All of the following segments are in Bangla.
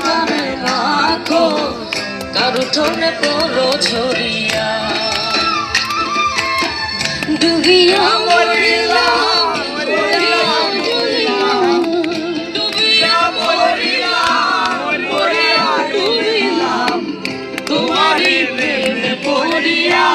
নামে মাখো কারু ঠোনে পড়ো ছড়িয়া ডুবিয়া মরিলাম মরিলাম ডুবিয়া মরিলাম মরিয়া ডুবিলাম তোমারই প্রেমে পড়িয়া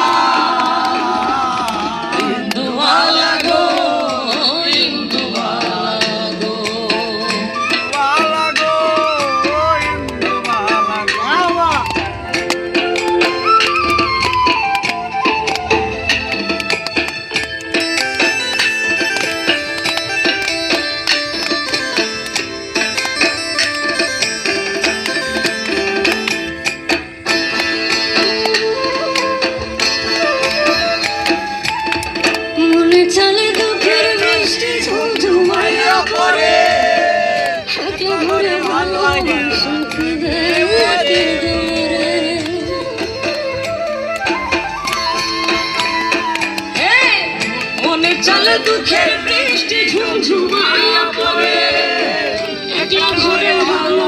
চলে দুঃখের মিষ্টি ঝুমঝুমাইয়া পড়ে একলা ঘরে ভালো সুখী দেবতীর দূরে মনে চলে দুঃখের মিষ্টি ঝুমঝুমাইয়া পড়ে একলা ঘরে ভালো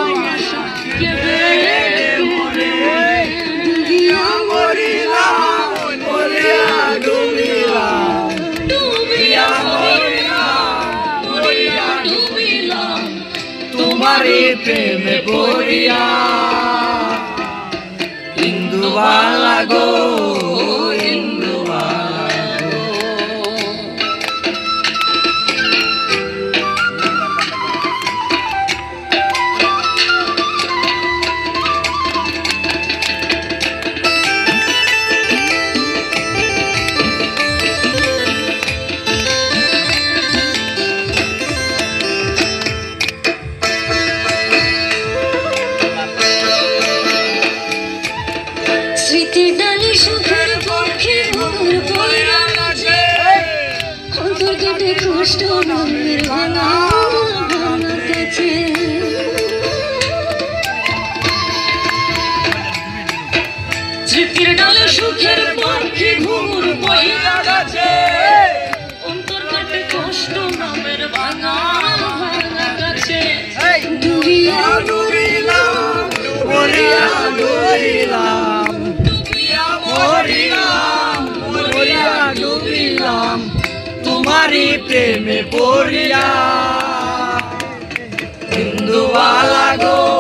তোমারি প্রেমে পড়িয়া ইন্দুবালা গো ইন্দুবালা গো স্মৃতির ডালি সুখের পক্ষে ভোর পড়িয়া আছে অন্তর কেটে কষ্ট নামের ভাঙা ভাঙা কাছে স্মৃতির ডালে সুখের পক্ষে ঘুর বইয়া গেছে অন্তর কেটে কষ্ট নামের ভাঙা ভাঙা কাছে ডুবিয়া ডুবিলাম মরিয়া ডুবিলাম মরিয়া ডুবিলাম তোমারি প্রেমে পড়িয়া ইন্দুবালা গো।